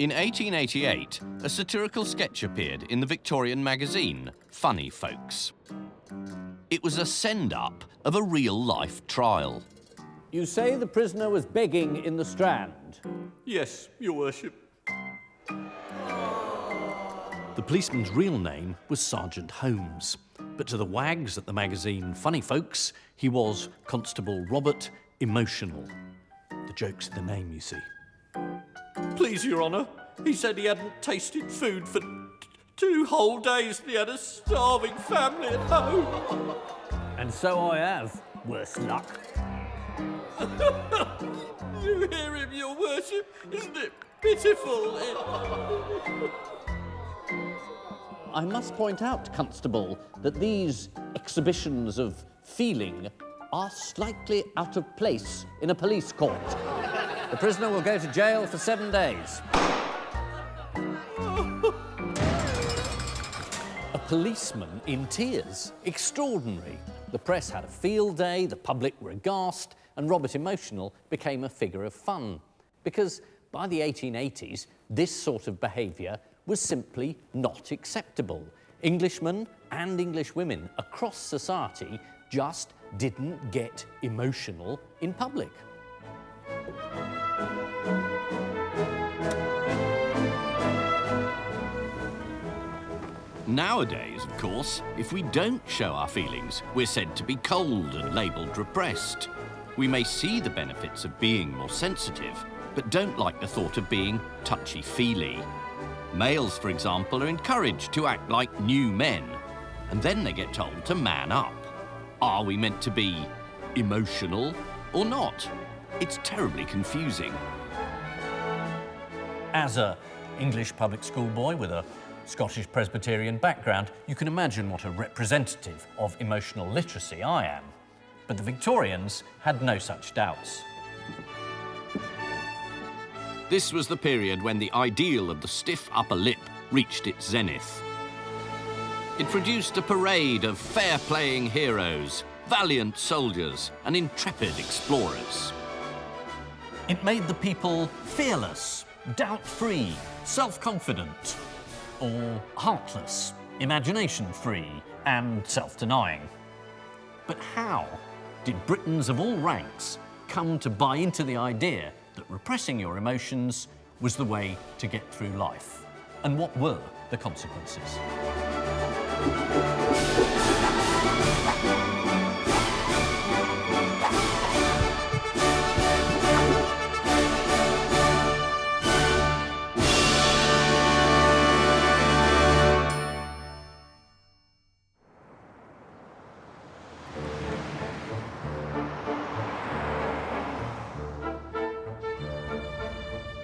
In 1888, a satirical sketch appeared in the Victorian magazine, Funny Folks. It was a send-up of a real-life trial. You say the prisoner was begging in the Strand? Yes, Your Worship. The policeman's real name was Sergeant Holmes, but to the wags at the magazine Funny Folks, he was Constable Robert Emotional. The joke's in the name, you see. Please, Your Honour, he said he hadn't tasted food for 2 whole days and he had a starving family at home. And so I have, worse luck. You hear him, Your Worship? Isn't it pitiful? I must point out, Constable, that these exhibitions of feeling are slightly out of place in a police court. The prisoner will go to jail for 7 days. A policeman in tears. Extraordinary. The press had a field day, the public were aghast, and Robert Emotional became a figure of fun. Because by the 1880s, this sort of behaviour was simply not acceptable. Englishmen and English women across society just didn't get emotional in public. Nowadays, of course, if we don't show our feelings, we're said to be cold and labelled repressed. We may see the benefits of being more sensitive, but don't like the thought of being touchy-feely. Males, for example, are encouraged to act like new men, and then they get told to man up. Are we meant to be emotional or not? It's terribly confusing. As an English public school boy with a Scottish Presbyterian background, you can imagine what a representative of emotional literacy I am. But the Victorians had no such doubts. This was the period when the ideal of the stiff upper lip reached its zenith. It produced a parade of fair-playing heroes, valiant soldiers, and intrepid explorers. It made the people fearless, doubt-free, self-confident, or heartless, imagination-free, and self-denying. But how did Britons of all ranks come to buy into the idea that repressing your emotions was the way to get through life? And what were the consequences?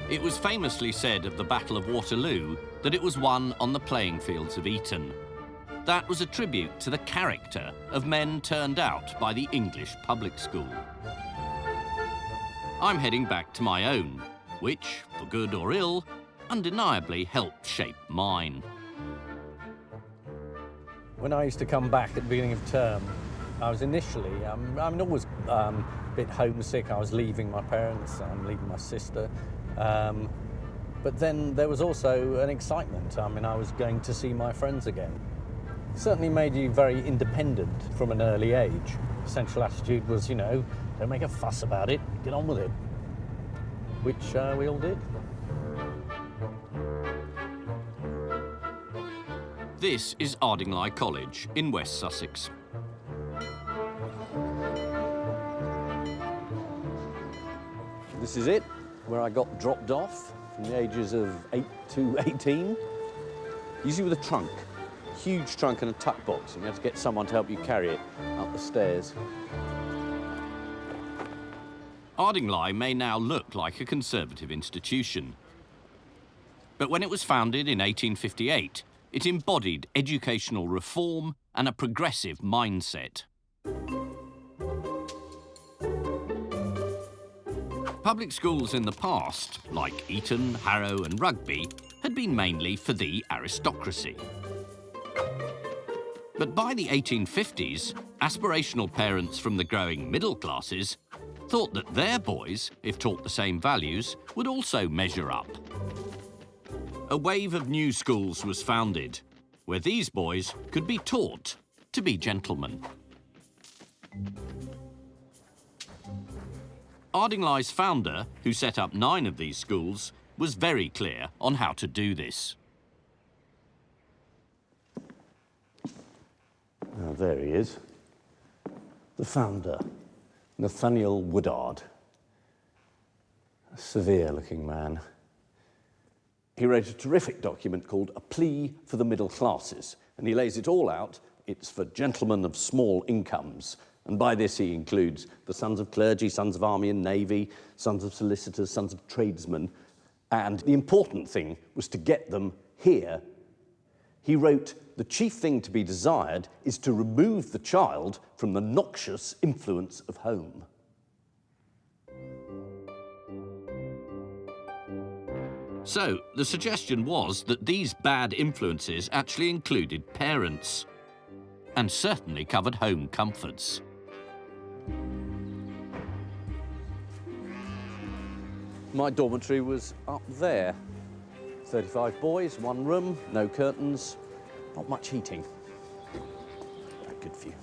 It was famously said of the Battle of Waterloo that it was won on the playing fields of Eton. That was a tribute to the character of men turned out by the English public school. I'm heading back to my own, which, for good or ill, undeniably helped shape mine. When I used to come back at the beginning of term, I was initially, I'm always a bit homesick. I was leaving my parents, I'm leaving my sister. But then there was also an excitement. I mean, I was going to see my friends again. It certainly made you very independent from an early age. Essential attitude was, you know, don't make a fuss about it, get on with it, which we all did. This is Ardingly College in West Sussex. This is it, where I got dropped off from the ages of 8 to 18. Usually with a trunk, huge trunk and a tuck box, and you had to get someone to help you carry it up the stairs. Ardingly may now look like a conservative institution. But when it was founded in 1858, it embodied educational reform and a progressive mindset. Public schools in the past, like Eton, Harrow and Rugby, had been mainly for the aristocracy. But by the 1850s, aspirational parents from the growing middle classes thought that their boys, if taught the same values, would also measure up. a wave of new schools was founded, where these boys could be taught to be gentlemen. Ardingly's founder, who set up 9 of these schools, was very clear on how to do this. Now, there he is, the founder, Nathaniel Woodard. A severe-looking man. He wrote a terrific document called A Plea for the Middle Classes, and he lays it all out. It's for gentlemen of small incomes, and by this he includes the sons of clergy, sons of army and navy, sons of solicitors, sons of tradesmen, and the important thing was to get them here. He wrote, the chief thing to be desired is to remove the child from the noxious influence of home. So, the suggestion was that these bad influences actually included parents, and certainly covered home comforts. My dormitory was up there. 35 boys, 1 room, no curtains, not much heating. A good view.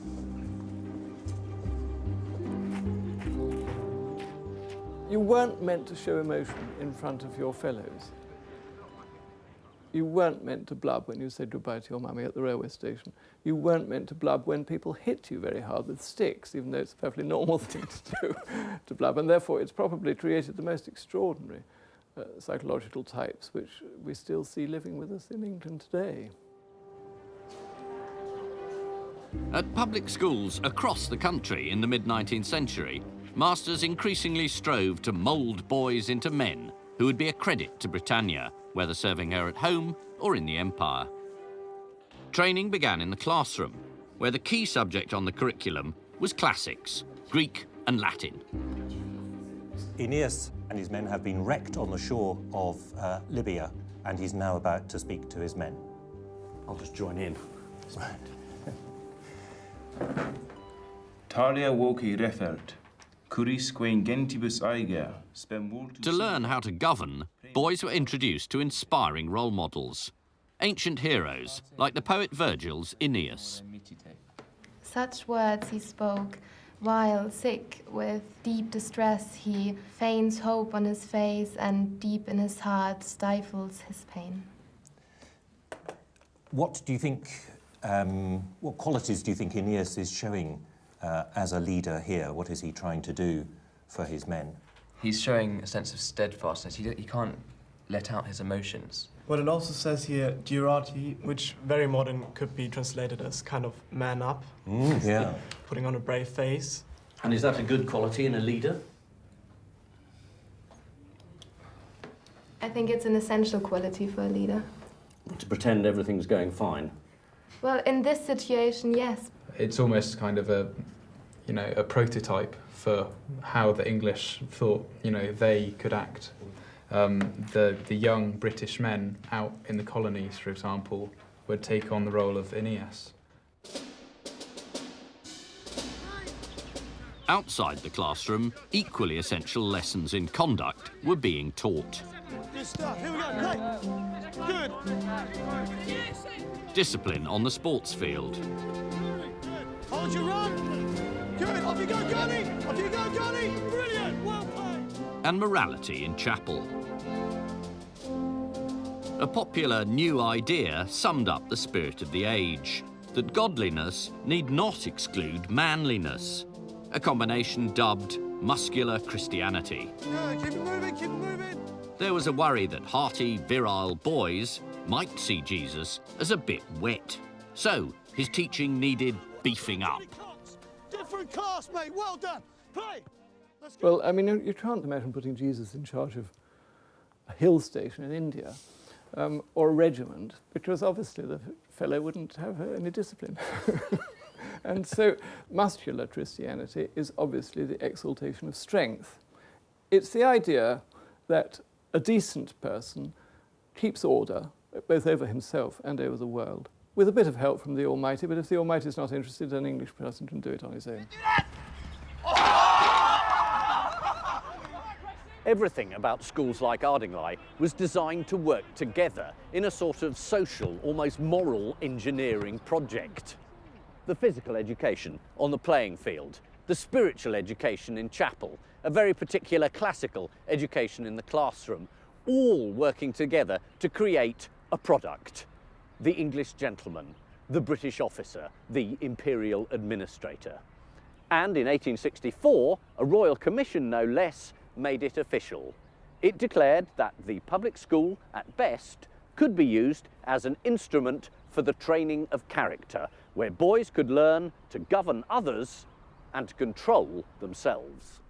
You weren't meant to show emotion in front of your fellows. You weren't meant to blub when you said goodbye to your mummy at the railway station. You weren't meant to blub when people hit you very hard with sticks, even though it's a perfectly normal thing to do, to blub. And therefore, it's probably created the most extraordinary psychological types, which we still see living with us in England today. At public schools across the country in the mid-19th century, masters increasingly strove to mould boys into men who would be a credit to Britannia, whether serving her at home or in the Empire. Training began in the classroom, where the key subject on the curriculum was classics, Greek and Latin. Aeneas and his men have been wrecked on the shore of Libya, and he's now about to speak to his men. I'll just join in. Talia voci refert, curisque gentibus aeger, To learn how to govern, boys were introduced to inspiring role models, ancient heroes like the poet Virgil's Aeneas. Such words he spoke while sick with deep distress. He feigns hope on his face and deep in his heart stifles his pain. What do you think, what qualities do you think Aeneas is showing as a leader here? What is he trying to do for his men? He's showing a sense of steadfastness. He can't let out his emotions. Well, it also says here, durati, which very modern could be translated as kind of man up. Yeah. Putting on a brave face. And is that a good quality in a leader? I think it's an essential quality for a leader. To pretend everything's going fine. Well, in this situation, yes. It's almost kind of a, a prototype for how the English thought, they could act. The young British men out in the colonies, for example, would take on the role of Aeneas. Outside the classroom, equally essential lessons in conduct were being taught. Good stuff. Here we go. Play. Good. Discipline on the sports field. Hold your run. Good. Off you go, Gunny. Off you go, Gunny. Brilliant. Well played. And morality in chapel. A popular new idea summed up the spirit of the age, that godliness need not exclude manliness, a combination dubbed muscular Christianity. Good. Keep it moving, keep it moving. There was a worry that hearty, virile boys might see Jesus as a bit wet. So, his teaching needed beefing up. Different class, mate. Well done. Play. Well, I mean, you can't imagine putting Jesus in charge of a hill station in India or a regiment, because obviously the fellow wouldn't have any discipline. And so muscular Christianity is obviously the exaltation of strength. It's the idea that a decent person keeps order, both over himself and over the world, with a bit of help from the Almighty, but if the Almighty is not interested, an English person can do it on his own. Everything about schools like Ardingly was designed to work together in a sort of social, almost moral engineering project. The physical education on the playing field, the spiritual education in chapel, a very particular classical education in the classroom, all working together to create a product. The English gentleman, the British officer, the imperial administrator. And in 1864, a royal commission, no less, made it official. It declared that the public school, at best, could be used as an instrument for the training of character, where boys could learn to govern others and to control themselves.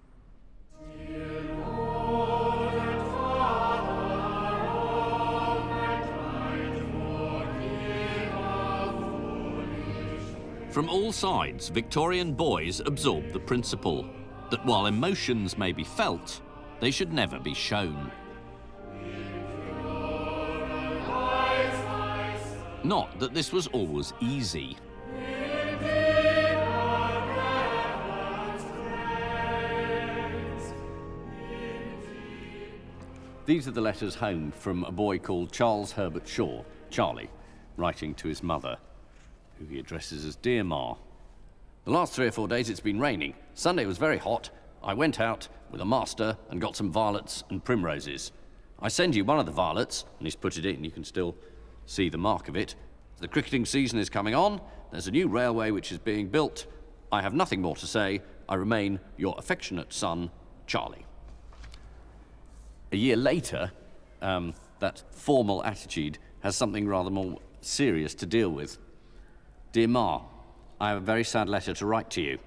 From all sides, Victorian boys absorbed the principle that while emotions may be felt, they should never be shown. Not that this was always easy. These are the letters home from a boy called Charles Herbert Shaw, Charlie, writing to his mother, who he addresses as Dear Ma. The last 3 or 4 days it's been raining. Sunday was very hot. I went out with a master and got some violets and primroses. I send you one of the violets, and he's put it in, you can still see the mark of it. The cricketing season is coming on. There's a new railway which is being built. I have nothing more to say. I remain your affectionate son, Charlie. A year later, that formal attitude has something rather more serious to deal with. Dear Ma, I have a very sad letter to write to you.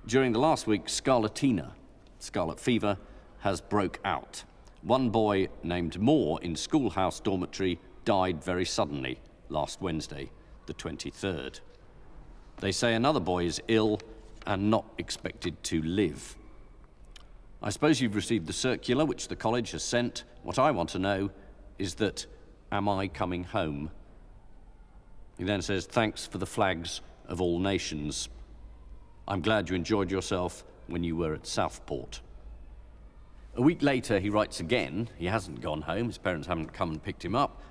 During the last week, scarlatina, scarlet fever, has broke out. One boy named Moore in schoolhouse dormitory died very suddenly last Wednesday, the 23rd. They say another boy is ill and not expected to live. I suppose you've received the circular which the college has sent. What I want to know is that, am I coming home? He then says, thanks for the flags of all nations. I'm glad you enjoyed yourself when you were at Southport. A week later, he writes again. He hasn't gone home. His parents haven't come and picked him up.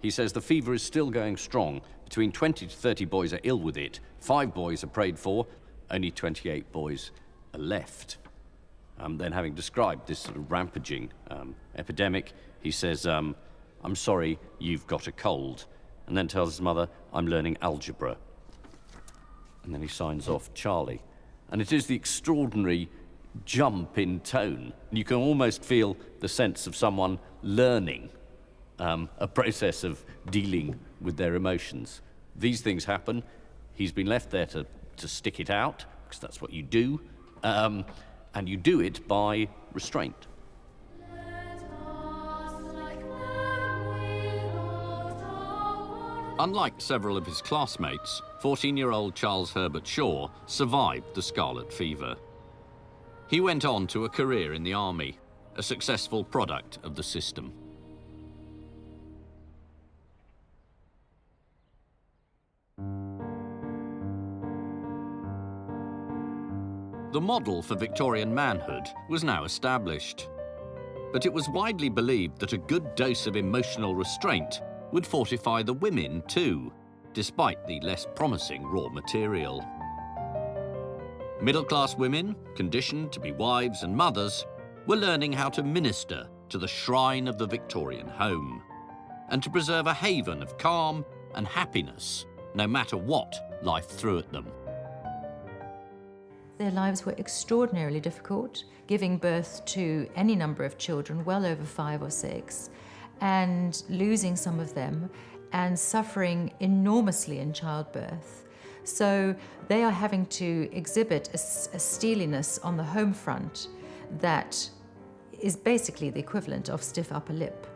He says the fever is still going strong. Between 20 to 30 boys are ill with it. 5 boys are prayed for. Only 28 boys are left. Then having described this sort of rampaging epidemic, he says, I'm sorry, you've got a cold. And then tells his mother, I'm learning algebra. And then he signs off Charlie. And it is the extraordinary jump in tone. You can almost feel the sense of someone learning a process of dealing with their emotions. These things happen. He's been left there to stick it out, because that's what you do. And you do it by restraint. Unlike several of his classmates, 14-year-old Charles Herbert Shaw survived the scarlet fever. He went on to a career in the army, a successful product of the system. The model for Victorian manhood was now established, but it was widely believed that a good dose of emotional restraint would fortify the women too, despite the less promising raw material. Middle-class women, conditioned to be wives and mothers, were learning how to minister to the shrine of the Victorian home, and to preserve a haven of calm and happiness, no matter what life threw at them. Their lives were extraordinarily difficult, giving birth to any number of children, well over 5 or 6, and losing some of them and suffering enormously in childbirth. So they are having to exhibit a steeliness on the home front that is basically the equivalent of stiff upper lip.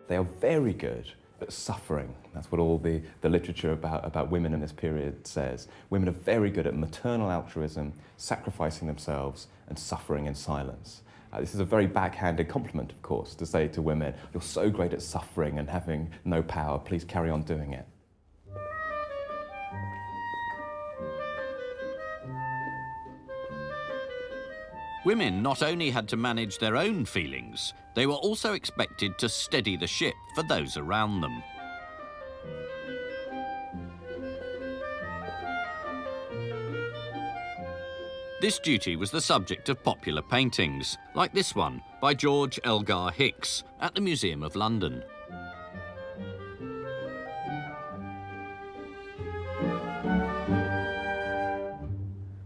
They are very good at suffering. That's what all the literature about women in this period says. Women are very good at maternal altruism, sacrificing themselves and suffering in silence. This is a very backhanded compliment, of course, to say to women, you're so great at suffering and having no power, please carry on doing it. Women not only had to manage their own feelings, they were also expected to steady the ship for those around them. This duty was the subject of popular paintings, like this one by George Elgar Hicks at the Museum of London.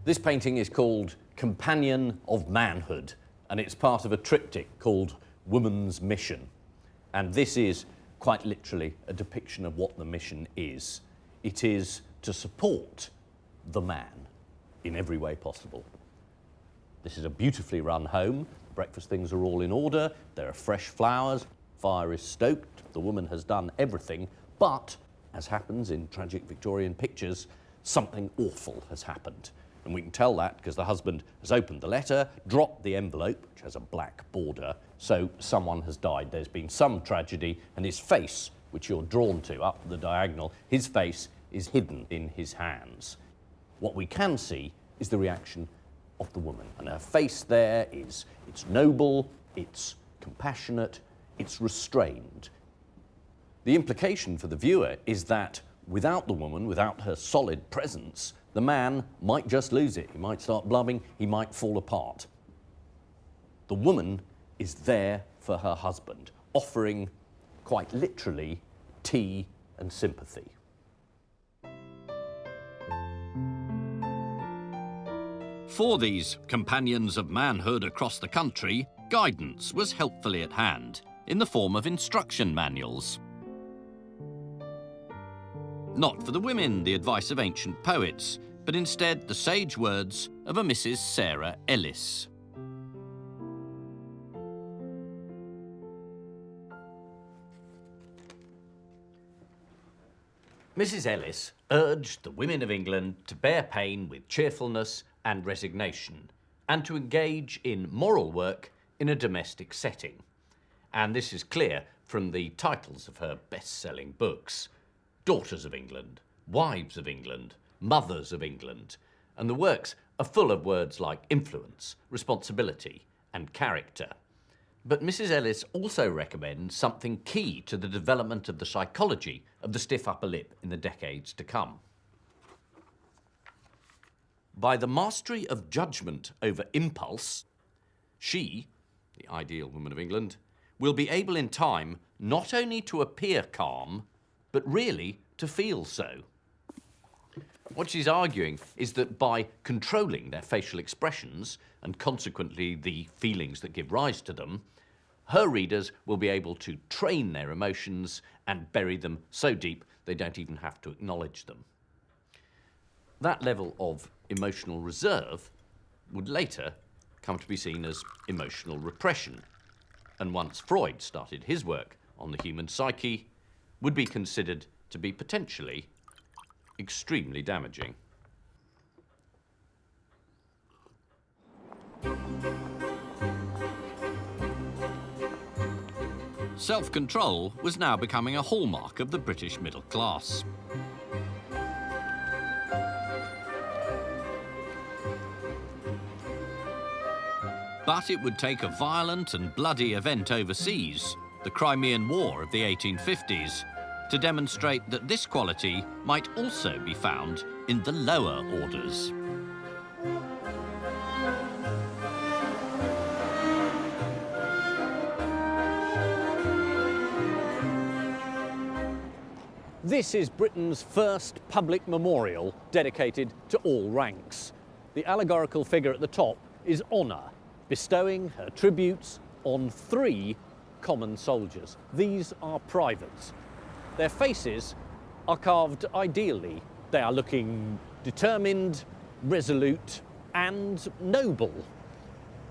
This painting is called Companion of Manhood, and it's part of a triptych called Woman's Mission. And this is quite literally a depiction of what the mission is. It is to support the man in every way possible. This is a beautifully run home. Breakfast things are all in order. There are fresh flowers. Fire is stoked. The woman has done everything. But, as happens in tragic Victorian pictures, something awful has happened. And we can tell that because the husband has opened the letter, dropped the envelope, which has a black border, so someone has died. There's been some tragedy, and his face, which you're drawn to up the diagonal, his face is hidden in his hands. What we can see is the reaction of the woman, and her face there is, it's noble, it's compassionate, it's restrained. The implication for the viewer is that without the woman, without her solid presence, the man might just lose it. He might start blubbing, he might fall apart. The woman is there for her husband, offering, quite literally, tea and sympathy. For these companions of manhood across the country, guidance was helpfully at hand in the form of instruction manuals. Not for the women, the advice of ancient poets, but instead the sage words of a Mrs. Sarah Ellis. Mrs. Ellis urged the women of England to bear pain with cheerfulness and resignation, and to engage in moral work in a domestic setting. And this is clear from the titles of her best-selling books: Daughters of England, Wives of England, Mothers of England, and the works are full of words like influence, responsibility, and character. But Mrs. Ellis also recommends something key to the development of the psychology of the stiff upper lip in the decades to come. By the mastery of judgment over impulse, she, the ideal woman of England, will be able in time not only to appear calm, but really to feel so. What she's arguing is that by controlling their facial expressions, and consequently the feelings that give rise to them, her readers will be able to train their emotions and bury them so deep they don't even have to acknowledge them. That level of emotional reserve would later come to be seen as emotional repression, and once Freud started his work on the human psyche, would be considered to be potentially extremely damaging. Self-control was now becoming a hallmark of the British middle class. But it would take a violent and bloody event overseas, the Crimean War of the 1850s, to demonstrate that this quality might also be found in the lower orders. This is Britain's first public memorial dedicated to all ranks. The allegorical figure at the top is Honour, bestowing her tributes on 3 common soldiers. These are privates. Their faces are carved ideally. They are looking determined, resolute, and noble.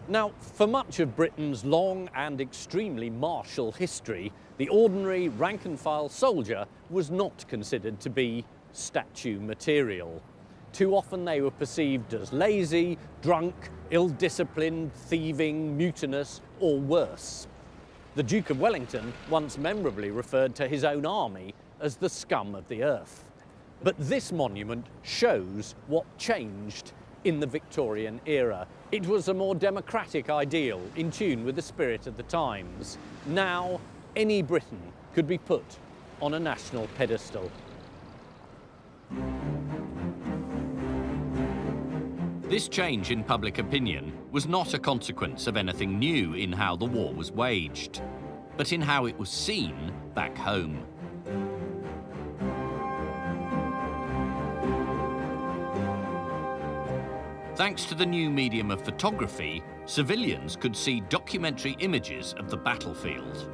Now, for much of Britain's long and extremely martial history, the ordinary rank-and-file soldier was not considered to be statue material. Too often they were perceived as lazy, drunk, ill-disciplined, thieving, mutinous, or worse. The Duke of Wellington once memorably referred to his own army as the scum of the earth. But this monument shows what changed in the Victorian era. It was a more democratic ideal in tune with the spirit of the times. Now, any Briton could be put on a national pedestal. This change in public opinion was not a consequence of anything new in how the war was waged, but in how it was seen back home. Thanks to the new medium of photography, civilians could see documentary images of the battlefield.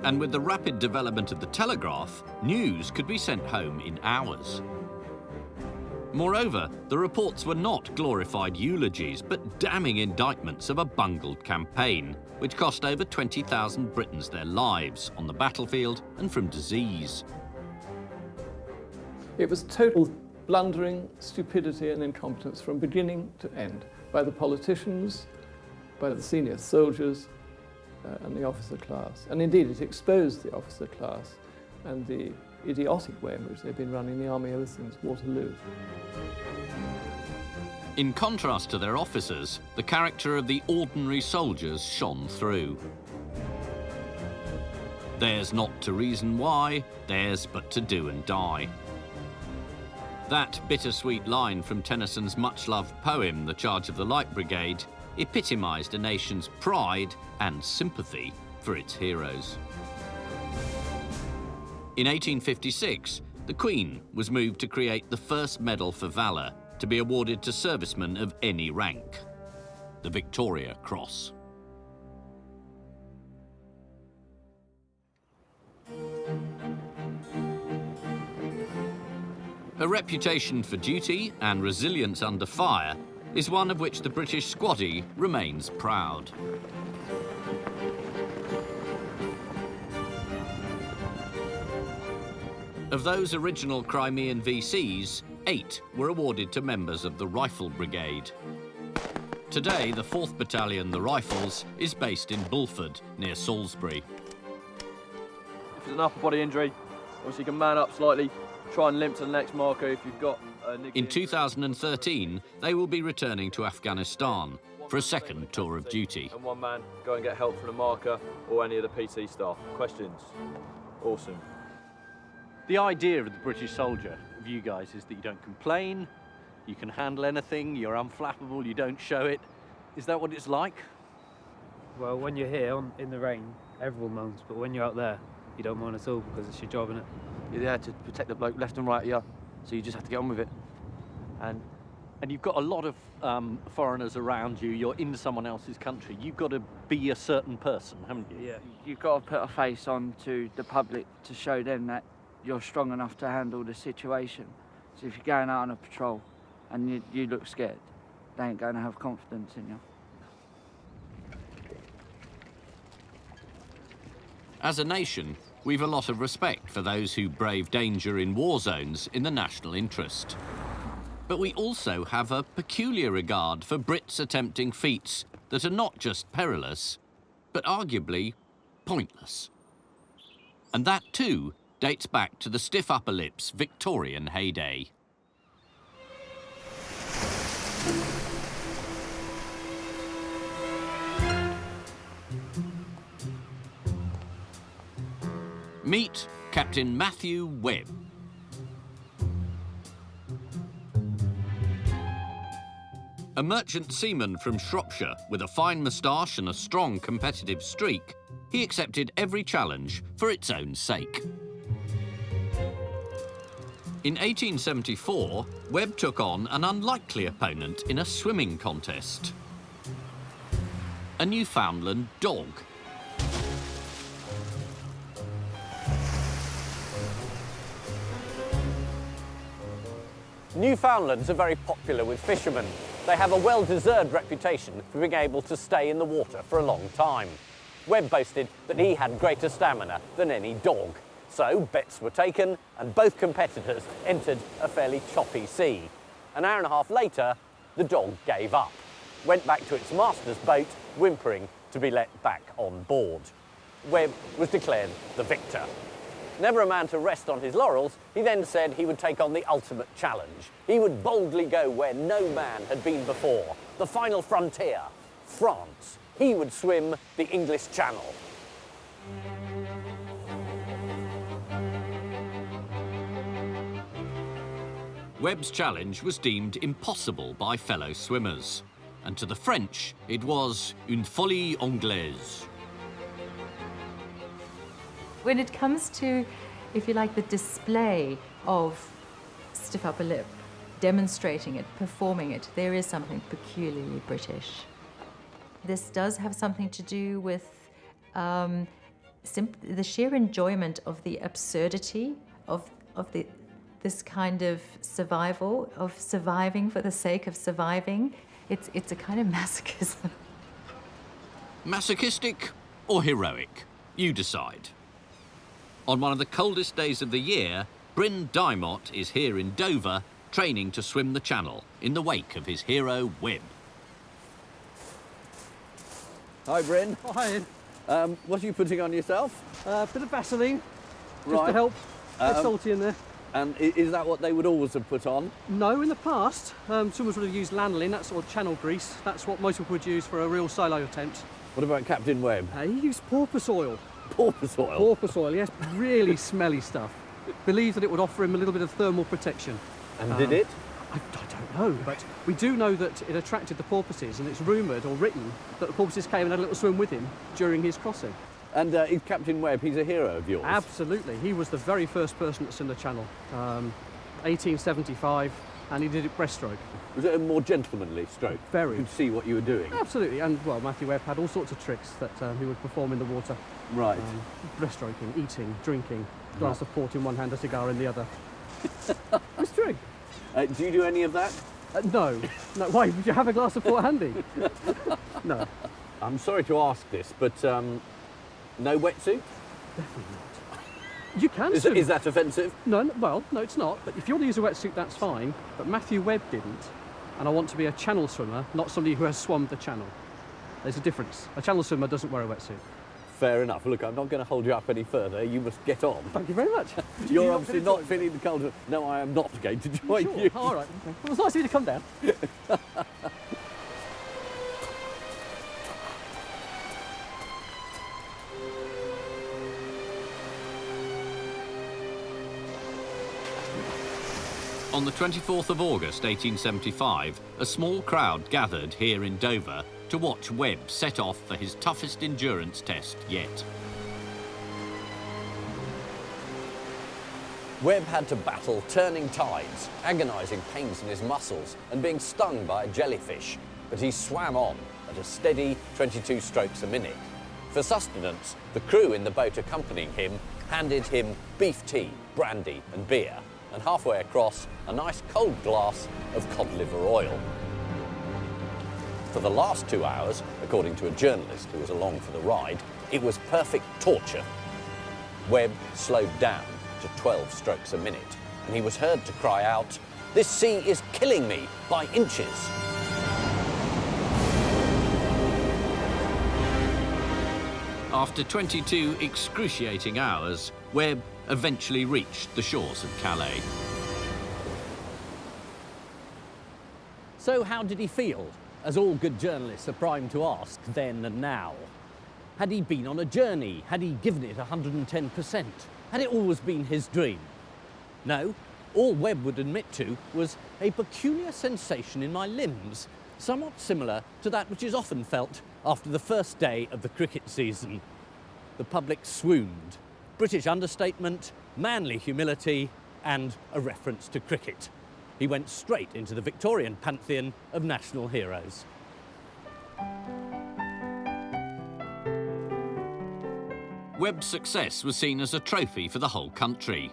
And with the rapid development of the telegraph, news could be sent home in hours. Moreover, the reports were not glorified eulogies, but damning indictments of a bungled campaign, which cost over 20,000 Britons their lives on the battlefield and from disease. It was total blundering, stupidity and incompetence from beginning to end by the politicians, by the senior soldiers and the officer class. And indeed it exposed the officer class and the idiotic way in which they've been running the army ever since Waterloo. In contrast to their officers, the character of the ordinary soldiers shone through. Theirs not to reason why, theirs but to do and die. That bittersweet line from Tennyson's much-loved poem, The Charge of the Light Brigade, epitomised a nation's pride and sympathy for its heroes. In 1856, the Queen was moved to create the first Medal for Valour to be awarded to servicemen of any rank, the Victoria Cross. A reputation for duty and resilience under fire is one of which the British squaddie remains proud. Of those original Crimean VCs, 8 were awarded to members of the Rifle Brigade. Today, the 4th Battalion, the Rifles, is based in Bulford, near Salisbury. If there's an upper body injury, obviously you can man up slightly, try and limp to the next marker if you've got a In 2013, they will be returning to Afghanistan for a second tour of duty. And one man, go and get help from the marker or any of the PT staff. Questions? Awesome. The idea of the British soldier, of you guys, is that you don't complain, you can handle anything, you're unflappable, you don't show it. Is that what it's like? Well, when you're here in the rain, everyone moans, but when you're out there, you don't mind at all because it's your job, innit? You're there to protect the bloke left and right of you, so you just have to get on with it. And you've got a lot of foreigners around you, you're in someone else's country. You've got to be a certain person, haven't you? Yeah. You've got to put a face on to the public to show them that you're strong enough to handle the situation. So if you're going out on a patrol and you look scared, they ain't going to have confidence in you. As a nation, we've a lot of respect for those who brave danger in war zones in the national interest. But we also have a peculiar regard for Brits attempting feats that are not just perilous, but arguably pointless. And that too dates back to the stiff upper lips Victorian heyday. Meet Captain Matthew Webb. A merchant seaman from Shropshire with a fine moustache and a strong competitive streak, he accepted every challenge for its own sake. In 1874, Webb took on an unlikely opponent in a swimming contest. A Newfoundland dog. Newfoundlands are very popular with fishermen. They have a well-deserved reputation for being able to stay in the water for a long time. Webb boasted that he had greater stamina than any dog. So bets were taken and both competitors entered a fairly choppy sea. An hour and a half later, the dog gave up, went back to its master's boat, whimpering to be let back on board. Webb was declared the victor. Never a man to rest on his laurels, he then said he would take on the ultimate challenge. He would boldly go where no man had been before. The final frontier, France. He would swim the English Channel. Webb's challenge was deemed impossible by fellow swimmers, and to the French it was une folie anglaise. When it comes to, if you like, the display of stiff upper lip, demonstrating it, performing it, there is something peculiarly British. This does have something to do with the sheer enjoyment of the absurdity of this kind of survival, of surviving for the sake of surviving. It's a kind of masochism. Masochistic or heroic? You decide. On one of the coldest days of the year, Bryn Dymott is here in Dover, training to swim the Channel in the wake of his hero, Webb. Hi, Bryn. Oh, hi, Ian. What are you putting on yourself? A bit of Vaseline, just Right. to help. A bit salty in there. And is that what they would always have put on? No, in the past, someone would have used lanolin, that's sort of channel grease. That's what most people would use for a real solo attempt. What about Captain Webb? He used porpoise oil. Porpoise oil? Porpoise oil, yes. Really smelly stuff. Believed that it would offer him a little bit of thermal protection. And did it? I don't know, but we do know that it attracted the porpoises, and it's rumoured or written that the porpoises came and had a little swim with him during his crossing. And is Captain Webb, he's a hero of yours? Absolutely. He was the very first person to swim the Channel, 1875, and he did it breaststroke. Was it a more gentlemanly stroke? Very. You could see what you were doing? Absolutely, and well, Matthew Webb had all sorts of tricks that he would perform in the water. Right. Breaststroking, eating, drinking, glass of port in one hand, a cigar in the other. It's true. Do you do any of that? No. No. Why? Would you have a glass of port handy? No. I'm sorry to ask this, but no wetsuit? Definitely not. You can swim. Is that offensive? No, well, no, it's not. But if you want to use a wetsuit, that's fine. But Matthew Webb didn't, and I want to be a channel swimmer, not somebody who has swum the channel. There's a difference. A channel swimmer doesn't wear a wetsuit. Fair enough. Look, I'm not going to hold you up any further. You must get on. Thank you very much. You're obviously not feeling the cold. No, I am not going to join you. All right. Okay. Well, it was nice of you to come down. On the 24th of August 1875, a small crowd gathered here in Dover to watch Webb set off for his toughest endurance test yet. Webb had to battle turning tides, agonising pains in his muscles and being stung by a jellyfish, but he swam on at a steady 22 strokes a minute. For sustenance, the crew in the boat accompanying him handed him beef tea, brandy and beer, and halfway across, a nice cold glass of cod liver oil. For the last 2 hours, according to a journalist who was along for the ride, it was perfect torture. Webb slowed down to 12 strokes a minute, and he was heard to cry out, "This sea is killing me by inches." After 22 excruciating hours, Webb eventually reached the shores of Calais. So how did he feel, as all good journalists are primed to ask then and now? Had he been on a journey? Had he given it 110%? Had it always been his dream? No, all Webb would admit to was a peculiar sensation in my limbs, somewhat similar to that which is often felt after the first day of the cricket season. The public swooned. British understatement, manly humility, and a reference to cricket. He went straight into the Victorian pantheon of national heroes. Webb's success was seen as a trophy for the whole country.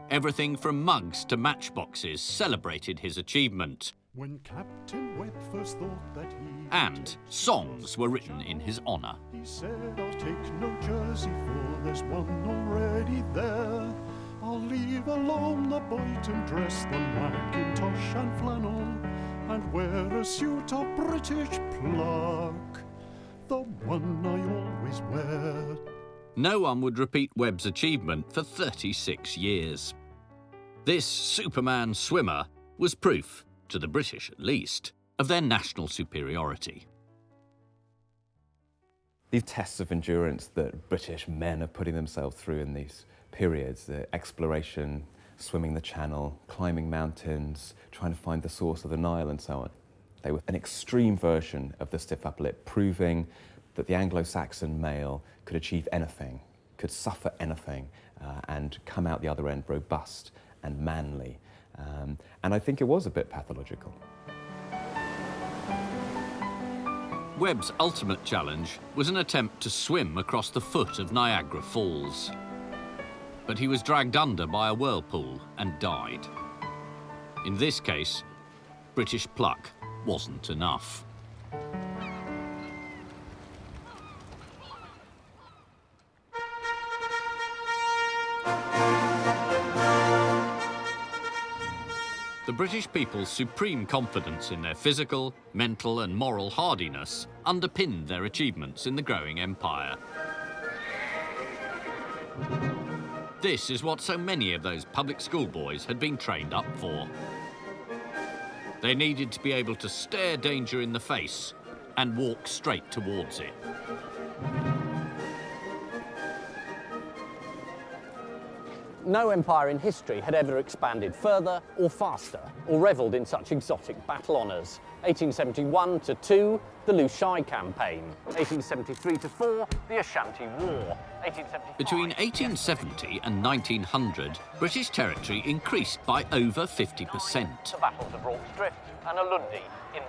Everything from mugs to matchboxes celebrated his achievement. When Captain Webb first thought that he And songs were written in his honour. He said, "I'll take no jersey, for there's one already there. I'll leave alone the Boyton dress, the Mackintosh and flannel, and wear a suit of British pluck, the one I always wear." No one would repeat Webb's achievement for 36 years. This Superman swimmer was proof, to the British at least, of their national superiority. These tests of endurance that British men are putting themselves through in these periods, the exploration, swimming the channel, climbing mountains, trying to find the source of the Nile and so on. They were an extreme version of the stiff upper lip, proving that the Anglo-Saxon male could achieve anything, could suffer anything, and come out the other end robust and manly. And I think it was a bit pathological. Webb's ultimate challenge was an attempt to swim across the foot of Niagara Falls. But he was dragged under by a whirlpool and died. In this case, British pluck wasn't enough. The British people's supreme confidence in their physical, mental and moral hardiness underpinned their achievements in the growing empire. This is what so many of those public school boys had been trained up for. They needed to be able to stare danger in the face and walk straight towards it. No empire in history had ever expanded further or faster or revelled in such exotic battle honours. 1871 to 2, the Lushai campaign. 1873 to 4, the Ashanti War. Between 1870 and 1900, British territory increased by over 50%. The battles of Rorke's Drift and Ulundi.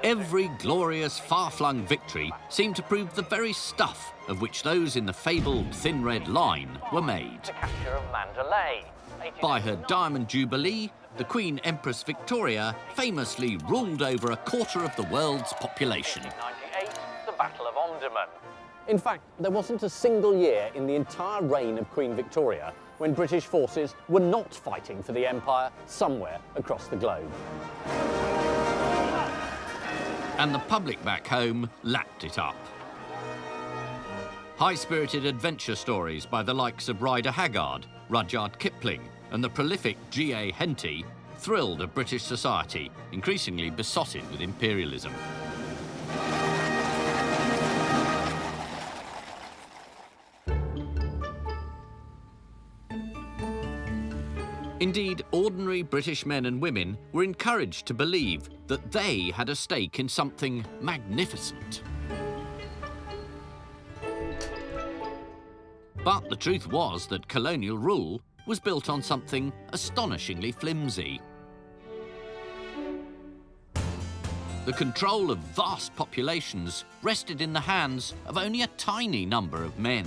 Every glorious, far-flung victory seemed to prove the very stuff of which those in the fabled Thin Red Line were made. The capture of Mandalay. By her Diamond Jubilee, the Queen Empress Victoria famously ruled over a quarter of the world's population. 1898, the Battle of Omdurman. In fact, there wasn't a single year in the entire reign of Queen Victoria when British forces were not fighting for the empire somewhere across the globe. And the public back home lapped it up. High-spirited adventure stories by the likes of Rider Haggard, Rudyard Kipling and the prolific G.A. Henty thrilled a British society increasingly besotted with imperialism. Indeed, ordinary British men and women were encouraged to believe that they had a stake in something magnificent. But the truth was that colonial rule was built on something astonishingly flimsy. The control of vast populations rested in the hands of only a tiny number of men.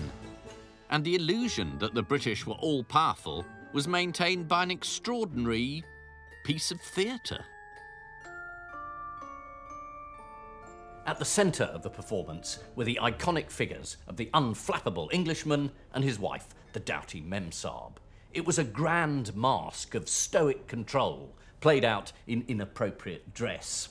And the illusion that the British were all-powerful was maintained by an extraordinary piece of theatre. At the centre of the performance were the iconic figures of the unflappable Englishman and his wife, the doughty Memsahib. It was a grand masque of stoic control, played out in inappropriate dress.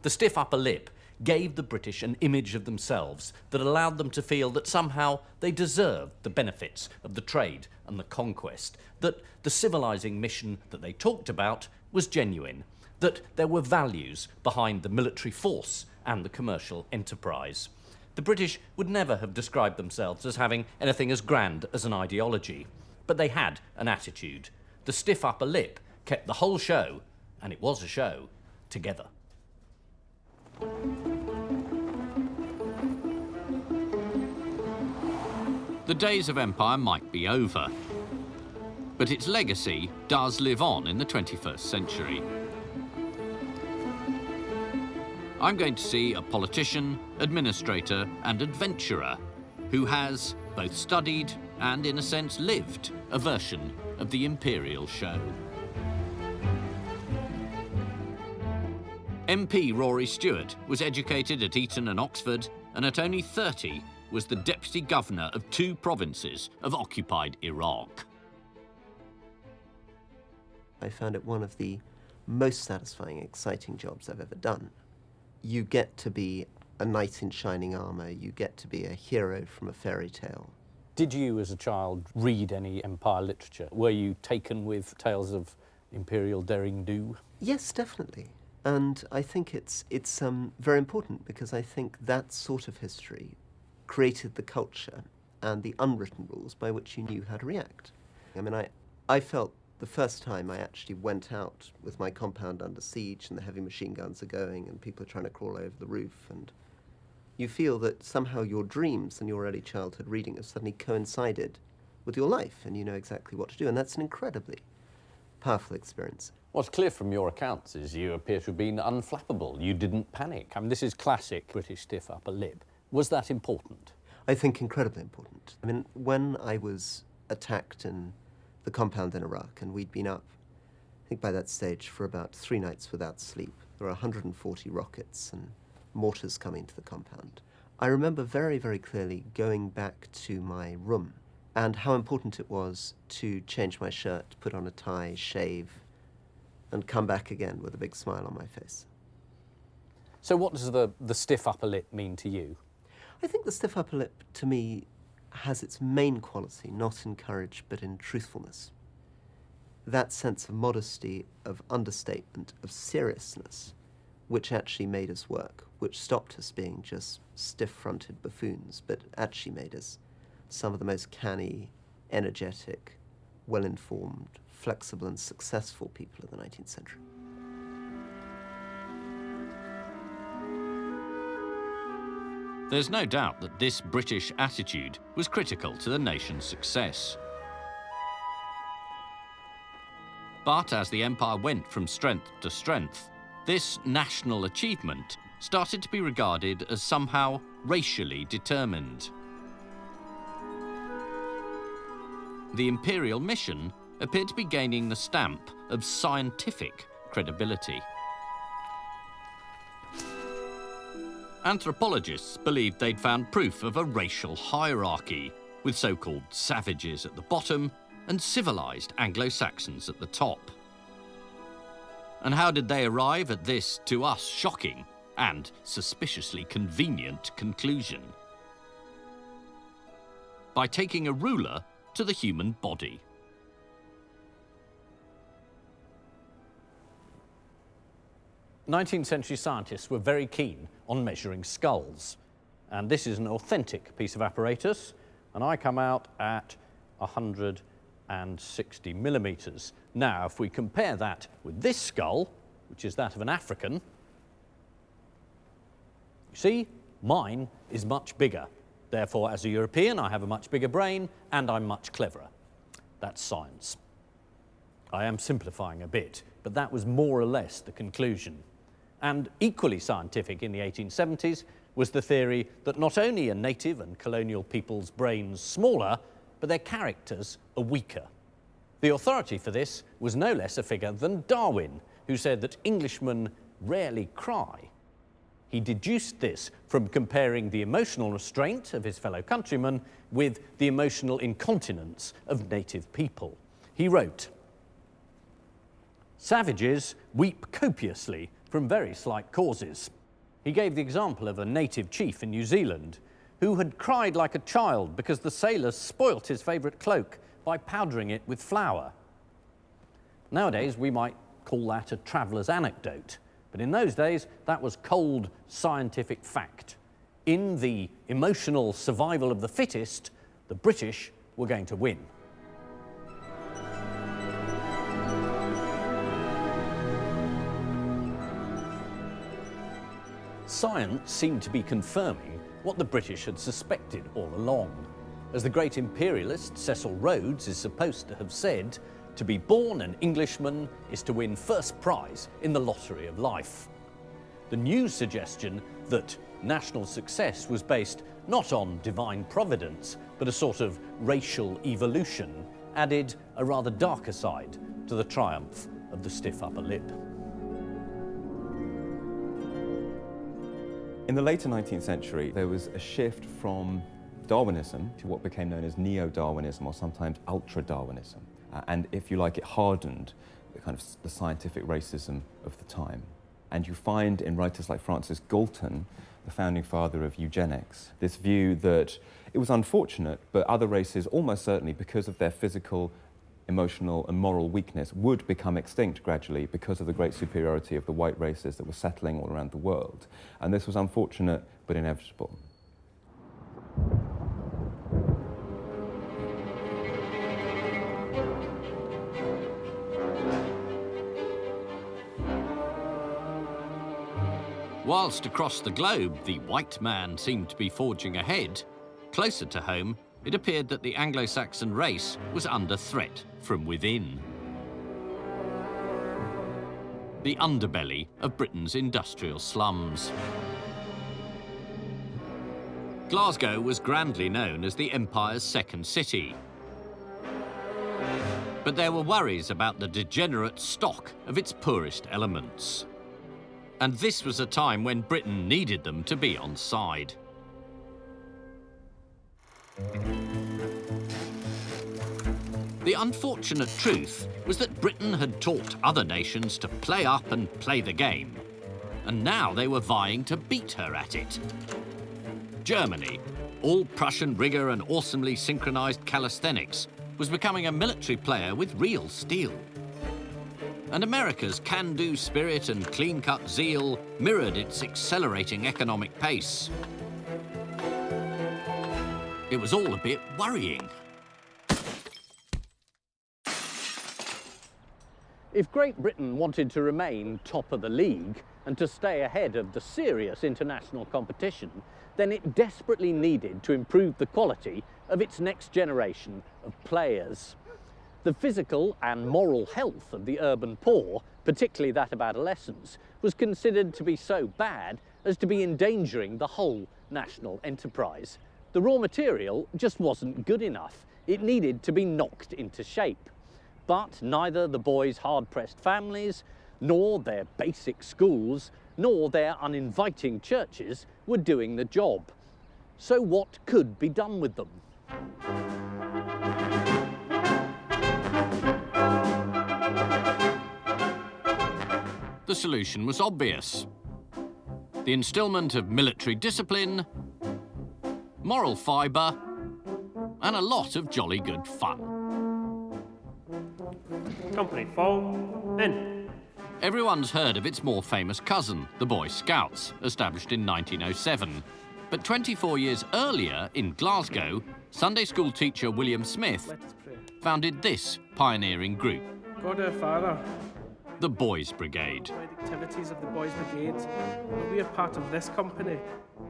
The stiff upper lip gave the British an image of themselves that allowed them to feel that somehow they deserved the benefits of the trade and the conquest, that the civilising mission that they talked about was genuine, that there were values behind the military force and the commercial enterprise. The British would never have described themselves as having anything as grand as an ideology, but they had an attitude. The stiff upper lip kept the whole show, and it was a show, together. The days of empire might be over, but its legacy does live on in the 21st century. I'm going to see a politician, administrator and adventurer who has both studied and, in a sense, lived a version of the imperial show. MP Rory Stewart was educated at Eton and Oxford, and at only 30 was the deputy governor of 2 provinces of occupied Iraq. I found it one of the most satisfying, exciting jobs I've ever done. You get to be a knight in shining armour, you get to be a hero from a fairy tale. Did you, as a child, read any empire literature? Were you taken with tales of imperial derring-do? Yes, definitely. And I think it's very important, because I think that sort of history created the culture and the unwritten rules by which you knew how to react. I mean, I felt the first time I actually went out with my compound under siege and the heavy machine guns are going and people are trying to crawl over the roof, and you feel that somehow your dreams and your early childhood reading have suddenly coincided with your life and you know exactly what to do, and that's an incredibly powerful experience. What's clear from your accounts is you appear to have been unflappable. You didn't panic. I mean, this is classic British stiff upper lip. Was that important? I think incredibly important. I mean, when I was attacked in the compound in Iraq, and we'd been up, I think by that stage, for about 3 nights without sleep. There were 140 rockets and mortars coming to the compound. I remember very, very clearly going back to my room and how important it was to change my shirt, put on a tie, shave, and come back again with a big smile on my face. So what does the stiff upper lip mean to you? I think the stiff upper lip, to me, has its main quality not in courage but in truthfulness. That sense of modesty, of understatement, of seriousness, which actually made us work, which stopped us being just stiff-fronted buffoons, but actually made us some of the most canny, energetic, well-informed, flexible and successful people of the 19th century. There's no doubt that this British attitude was critical to the nation's success. But as the empire went from strength to strength, this national achievement started to be regarded as somehow racially determined. The imperial mission appeared to be gaining the stamp of scientific credibility. Anthropologists believed they'd found proof of a racial hierarchy, with so-called savages at the bottom and civilized Anglo-Saxons at the top. And how did they arrive at this, to us, shocking and suspiciously convenient conclusion? By taking a ruler to the human body. '19th century scientists were very keen on measuring skulls. And this is an authentic piece of apparatus, and I come out at 160 millimeters. Now, if we compare that with this skull, which is that of an African, you see, mine is much bigger. Therefore, as a European, I have a much bigger brain, and I'm much cleverer. That's science. I am simplifying a bit, but that was more or less the conclusion. And equally scientific in the 1870s was the theory that not only are native and colonial people's brains smaller, but their characters are weaker. The authority for this was no less a figure than Darwin, who said that Englishmen rarely cry. He deduced this from comparing the emotional restraint of his fellow countrymen with the emotional incontinence of native people. He wrote, "Savages weep copiously from very slight causes." He gave the example of a native chief in New Zealand who had cried like a child because the sailors spoilt his favourite cloak by powdering it with flour. Nowadays, we might call that a traveller's anecdote, but in those days, that was cold scientific fact. In the emotional survival of the fittest, the British were going to win. Science seemed to be confirming what the British had suspected all along. As the great imperialist Cecil Rhodes is supposed to have said, to be born an Englishman is to win first prize in the lottery of life. The new suggestion that national success was based not on divine providence, but a sort of racial evolution, added a rather darker side to the triumph of the stiff upper lip. In the later 19th century, there was a shift from Darwinism to what became known as neo-Darwinism, or sometimes ultra-Darwinism. And if you like, it hardened the kind of the scientific racism of the time. And you find in writers like Francis Galton the founding father of eugenics. This view that it was unfortunate, but other races, almost certainly because of their physical, emotional and moral weakness, would become extinct gradually because of the great superiority of the white races that were settling all around the world. And this was unfortunate, but inevitable. Whilst across the globe the white man seemed to be forging ahead, closer to home it appeared that the Anglo-Saxon race was under threat from within. The underbelly of Britain's industrial slums. Glasgow was grandly known as the Empire's second city. But there were worries about the degenerate stock of its poorest elements. And this was a time when Britain needed them to be on side. The unfortunate truth was that Britain had taught other nations to play up and play the game, and now they were vying to beat her at it. Germany, all Prussian rigour and awesomely synchronised calisthenics, was becoming a military player with real steel. And America's can-do spirit and clean-cut zeal mirrored its accelerating economic pace. It was all a bit worrying. If Great Britain wanted to remain top of the league and to stay ahead of the serious international competition, then it desperately needed to improve the quality of its next generation of players. The physical and moral health of the urban poor, particularly that of adolescents, was considered to be so bad as to be endangering the whole national enterprise. The raw material just wasn't good enough. It needed to be knocked into shape. But neither the boys' hard-pressed families, nor their basic schools, nor their uninviting churches were doing the job. So what could be done with them? The solution was obvious. The instilment of military discipline, moral fibre, and a lot of jolly good fun. Company fall in. Everyone's heard of its more famous cousin, the Boy Scouts, established in 1907. But 24 years earlier, in Glasgow, Sunday school teacher William Smith founded this pioneering group. God our Father. The Boys Brigade. Activities of the Boys Brigade. We are part of this company.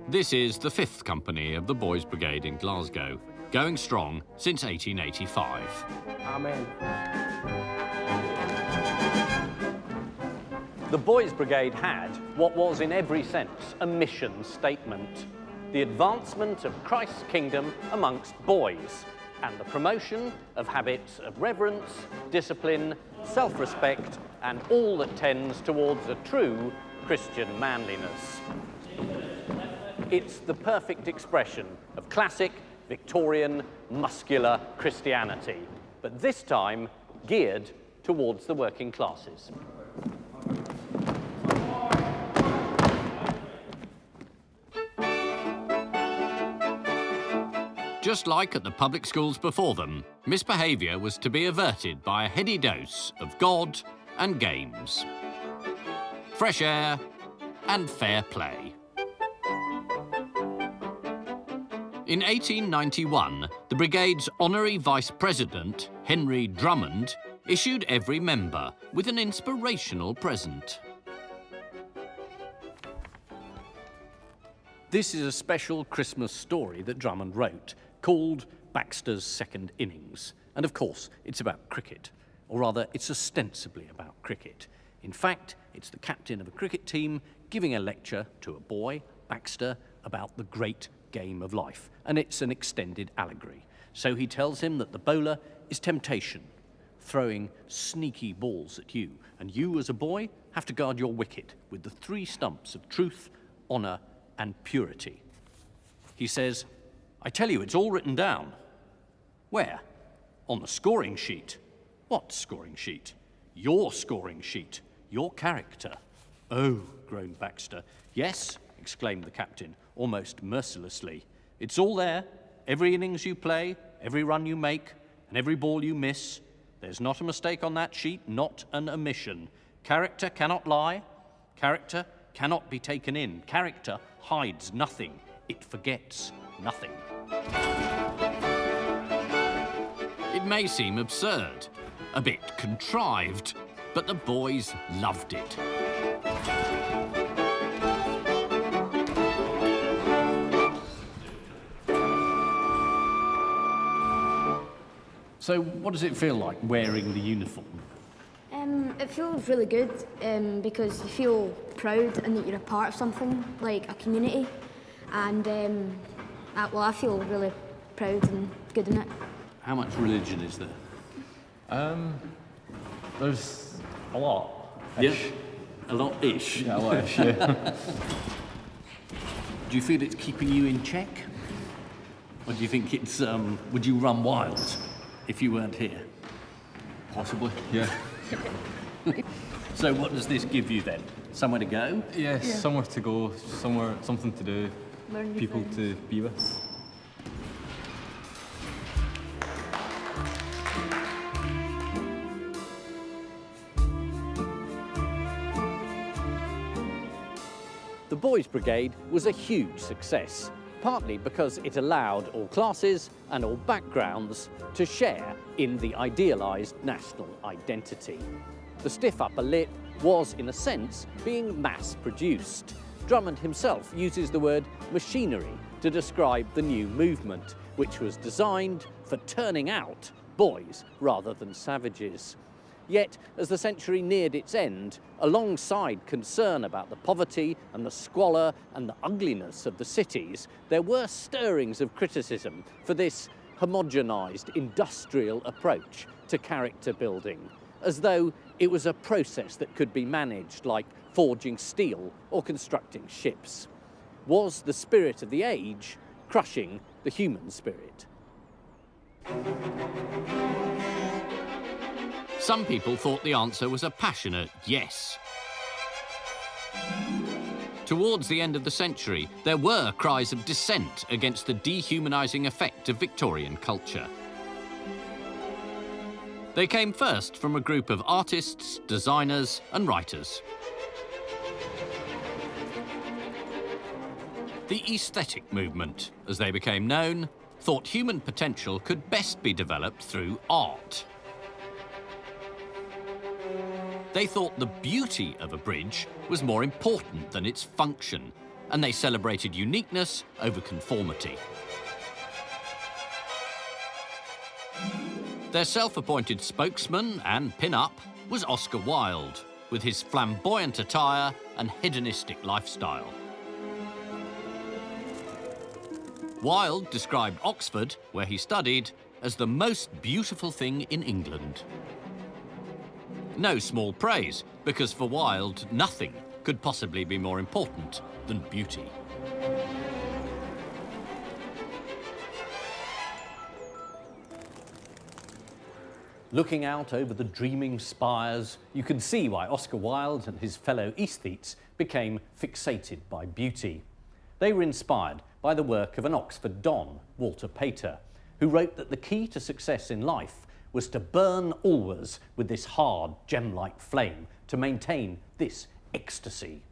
This is the 5th company of the Boys Brigade in Glasgow, going strong since 1885. Amen. The Boys Brigade had what was in every sense a mission statement: the advancement of Christ's kingdom amongst boys, and the promotion of habits of reverence, discipline, self-respect, and all that tends towards a true Christian manliness. It's the perfect expression of classic Victorian muscular Christianity, but this time geared towards the working classes. Just like at the public schools before them, misbehaviour was to be averted by a heady dose of God and games, fresh air and fair play. In 1891, the brigade's honorary vice-president, Henry Drummond, issued every member with an inspirational present. This is a special Christmas story that Drummond wrote, called Baxter's Second Innings. And of course, it's about cricket. Or rather, it's ostensibly about cricket. In fact, it's the captain of a cricket team giving a lecture to a boy, Baxter, about the great game of life. And it's an extended allegory. So he tells him that the bowler is temptation, throwing sneaky balls at you. And you, as a boy, have to guard your wicket with the 3 stumps of truth, honour, and purity. He says, I tell you, it's all written down. Where? On the scoring sheet. What scoring sheet? Your scoring sheet. Your character. Oh, groaned Baxter. Yes, exclaimed the captain, almost mercilessly. "It's all there. Every innings you play, every run you make, and every ball you miss. There's not a mistake on that sheet, not an omission. Character cannot lie. Character cannot be taken in. Character hides nothing. It forgets nothing." It may seem absurd, a bit contrived, but the boys loved it. So what does it feel like wearing the uniform? It feels really good because you feel proud and that you're a part of something, like a community. And well, I feel really proud and good in it. How much religion is there? There's a lot. Yeah, a lot-ish. Yeah, a lot-ish, yeah. Do you feel it's keeping you in check? Or do you think it's, would you run wild if you weren't here? Possibly, yeah. So what does this give you then? Somewhere to go? Yes, Yeah. somewhere to go, something to do, Learn new people things. to be with. The Boys Brigade was a huge success, partly because it allowed all classes and all backgrounds to share in the idealised national identity. The stiff upper lip was, in a sense, being mass-produced. Drummond himself uses the word machinery to describe the new movement, which was designed for turning out boys rather than savages. Yet, as the century neared its end, alongside concern about the poverty and the squalor and the ugliness of the cities, there were stirrings of criticism for this homogenised industrial approach to character building, as though it was a process that could be managed like forging steel or constructing ships. Was the spirit of the age crushing the human spirit? Some people thought the answer was a passionate yes. Towards the end of the century, there were cries of dissent against the dehumanising effect of Victorian culture. They came first from a group of artists, designers and writers. The aesthetic movement, as they became known, thought human potential could best be developed through art. They thought the beauty of a bridge was more important than its function, and they celebrated uniqueness over conformity. Their self-appointed spokesman and pin-up was Oscar Wilde, with his flamboyant attire and hedonistic lifestyle. Wilde described Oxford, where he studied, as the most beautiful thing in England. No small praise, because for Wilde, nothing could possibly be more important than beauty. Looking out over the dreaming spires, you can see why Oscar Wilde and his fellow aesthetes became fixated by beauty. They were inspired by the work of an Oxford Don, Walter Pater, who wrote that the key to success in life was to burn always with this hard, gem-like flame to maintain this ecstasy.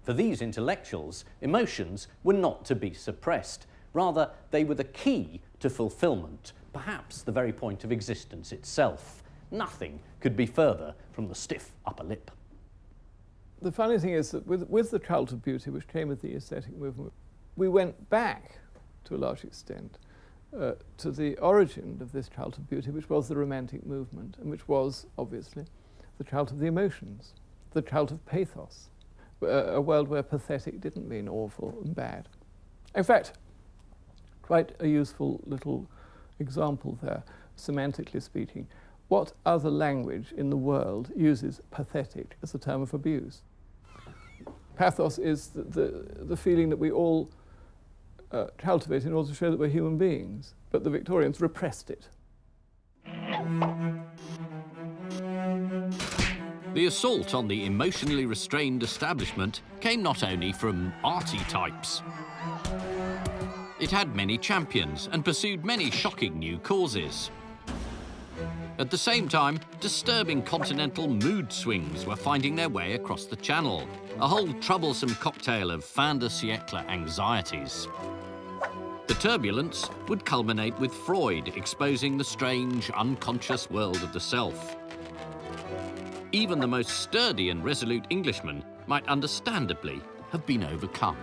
For these intellectuals, emotions were not to be suppressed. Rather, they were the key to fulfilment, perhaps the very point of existence itself. Nothing could be further from the stiff upper lip. The funny thing is that with the cult of beauty, which came with the aesthetic movement, we went back, to a large extent, to the origin of this cult of beauty, which was the Romantic movement, and which was, obviously, the cult of the emotions, the cult of pathos, a world where pathetic didn't mean awful and bad. In fact, quite a useful little example there, semantically speaking. What other language in the world uses pathetic as a term of abuse? Pathos is the feeling that we all cultivate in order to show that we're human beings, but the Victorians repressed it. The assault on the emotionally restrained establishment came not only from arty types. It had many champions and pursued many shocking new causes. At the same time, disturbing continental mood swings were finding their way across the Channel, a whole troublesome cocktail of fin de siècle anxieties. The turbulence would culminate with Freud exposing the strange, unconscious world of the self. Even the most sturdy and resolute Englishman might understandably have been overcome.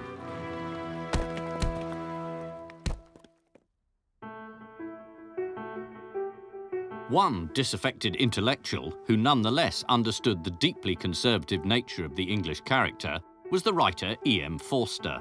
One disaffected intellectual who nonetheless understood the deeply conservative nature of the English character was the writer E.M. Forster.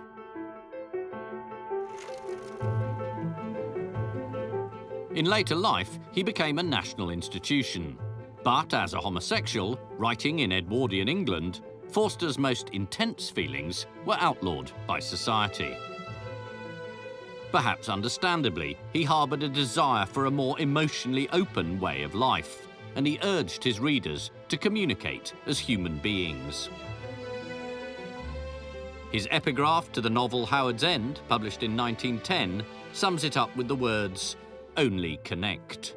In later life, he became a national institution. But as a homosexual, writing in Edwardian England, Forster's most intense feelings were outlawed by society. Perhaps understandably, he harboured a desire for a more emotionally open way of life, and he urged his readers to communicate as human beings. His epigraph to the novel Howard's End, published in 1910, sums it up with the words, "Only connect."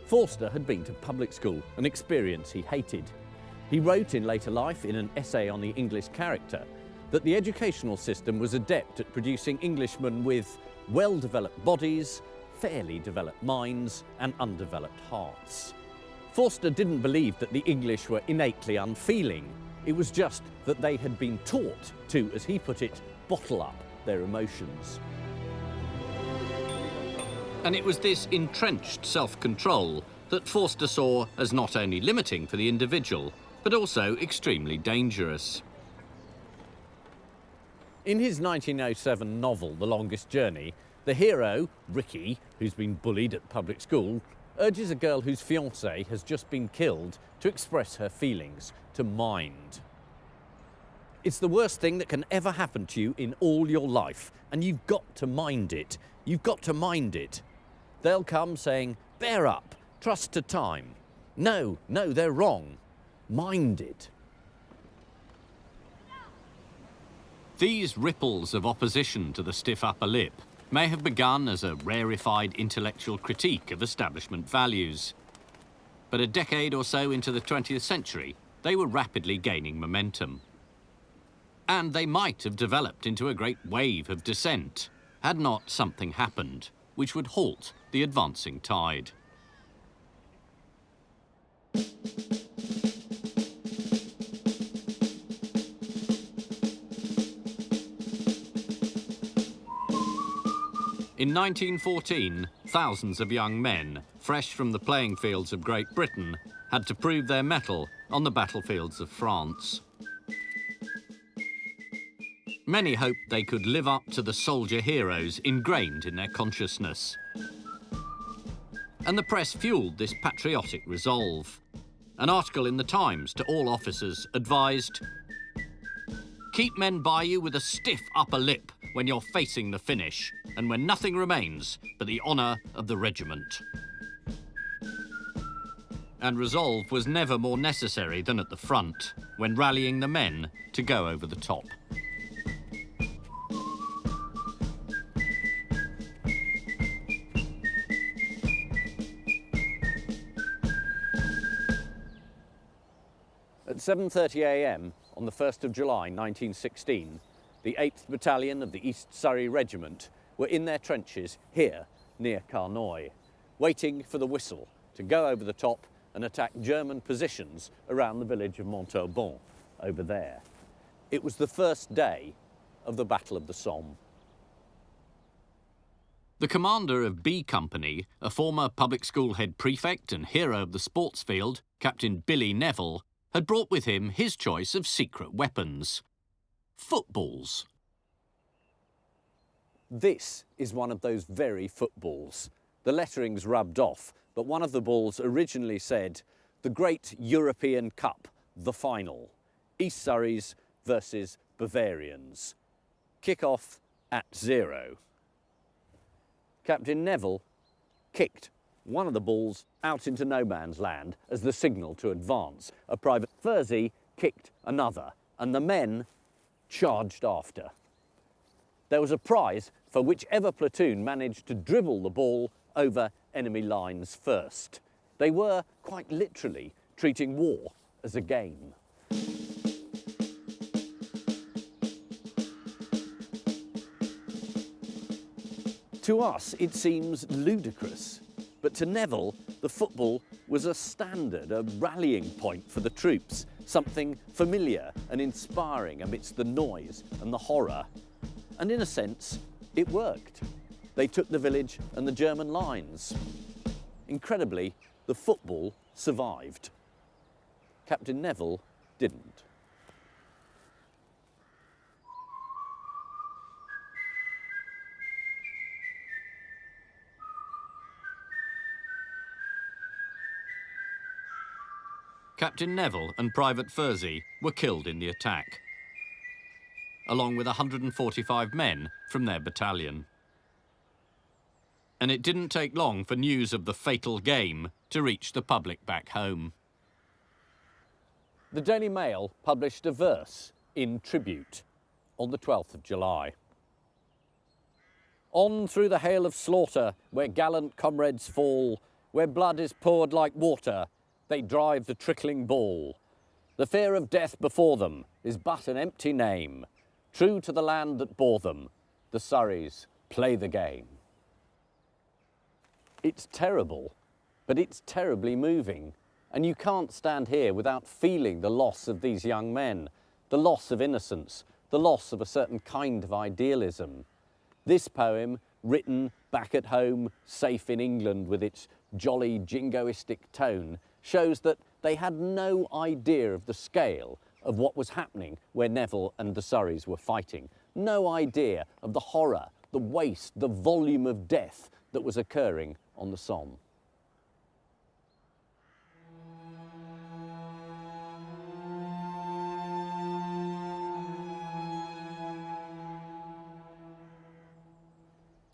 Forster had been to public school, an experience he hated. He wrote in later life, in an essay on the English character, that the educational system was adept at producing Englishmen with well-developed bodies, fairly developed minds, and undeveloped hearts. Forster didn't believe that the English were innately unfeeling. It was just that they had been taught to, as he put it, bottle up their emotions. And it was this entrenched self-control that Forster saw as not only limiting for the individual, but also extremely dangerous. In his 1907 novel, The Longest Journey, the hero, Ricky, who's been bullied at public school, urges a girl whose fiancé has just been killed to express her feelings, to mind. It's the worst thing that can ever happen to you in all your life, and you've got to mind it. You've got to mind it. They'll come saying, bear up, trust to time. No, they're wrong. Mind it. These ripples of opposition to the stiff upper lip may have begun as a rarefied intellectual critique of establishment values. But a decade or so into the 20th century, they were rapidly gaining momentum. And they might have developed into a great wave of dissent, had not something happened which would halt the advancing tide. In 1914, thousands of young men, fresh from the playing fields of Great Britain, had to prove their mettle on the battlefields of France. Many hoped they could live up to the soldier heroes ingrained in their consciousness. And the press fueled this patriotic resolve. An article in the Times to all officers advised, "Keep men by you with a stiff upper lip when you're facing the finish, and when nothing remains but the honour of the regiment." And resolve was never more necessary than at the front, when rallying the men to go over the top. At 7:30 a.m. on the 1st of July 1916, the 8th Battalion of the East Surrey Regiment were in their trenches here, near Carnoy, waiting for the whistle to go over the top and attack German positions around the village of Montauban, over there. It was the first day of the Battle of the Somme. The commander of B Company, a former public school head prefect and hero of the sports field, Captain Billy Neville, had brought with him his choice of secret weapons: footballs. This is one of those very footballs. The lettering's rubbed off, but one of the balls originally said, "The Great European Cup, the final. East Surreys versus Bavarians. Kick-off at 0. Captain Neville kicked one of the balls out into no man's land as the signal to advance. A Private Furzy kicked another, and the men charged after. There was a prize for whichever platoon managed to dribble the ball over enemy lines first. They were, quite literally, treating war as a game. To us, it seems ludicrous, but to Neville, the football was a standard, a rallying point for the troops, something familiar and inspiring amidst the noise and the horror. And in a sense, it worked. They took the village and the German lines. Incredibly, the football survived. Captain Neville didn't. Captain Neville and Private Furzy were killed in the attack, along with 145 men from their battalion. And it didn't take long for news of the fatal game to reach the public back home. The Daily Mail published a verse in tribute on the 12th of July. On through the hail of slaughter, where gallant comrades fall, where blood is poured like water, they drive the trickling ball. The fear of death before them is but an empty name. True to the land that bore them, the Surreys play the game. It's terrible, but it's terribly moving. And you can't stand here without feeling the loss of these young men, the loss of innocence, the loss of a certain kind of idealism. This poem, written back at home, safe in England with its jolly jingoistic tone, shows that they had no idea of the scale of what was happening where Neville and the Surreys were fighting. No idea of the horror, the waste, the volume of death that was occurring on the Somme.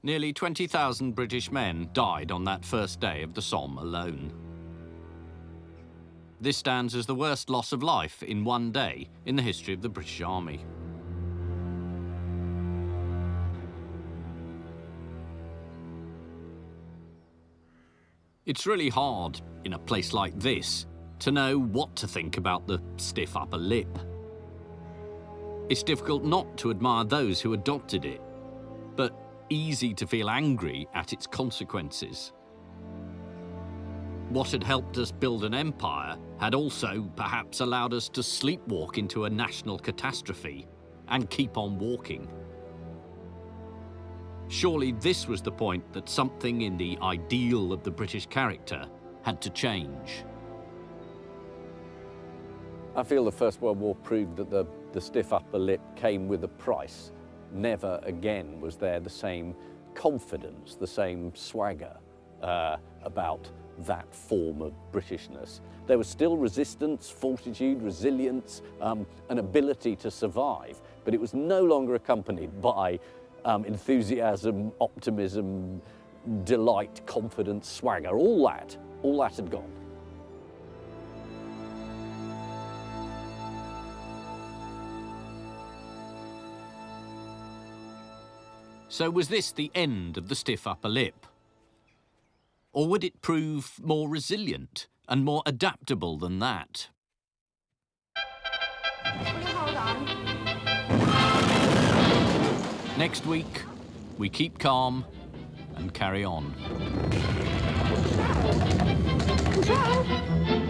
Nearly 20,000 British men died on that first day of the Somme alone. This stands as the worst loss of life in one day in the history of the British Army. It's really hard, in a place like this, to know what to think about the stiff upper lip. It's difficult not to admire those who adopted it, but easy to feel angry at its consequences. What had helped us build an empire had also perhaps allowed us to sleepwalk into a national catastrophe and keep on walking. Surely this was the point that something in the ideal of the British character had to change. I feel the First World War proved that the stiff upper lip came with a price. Never again was there the same confidence, the same swagger about that form of Britishness. There was still resistance, fortitude, resilience, an ability to survive, but it was no longer accompanied by enthusiasm, optimism, delight, confidence, swagger. All that had gone. So was this the end of the stiff upper lip? Or would it prove more resilient and more adaptable than that? Hold on. Next week, we keep calm and carry on. Control.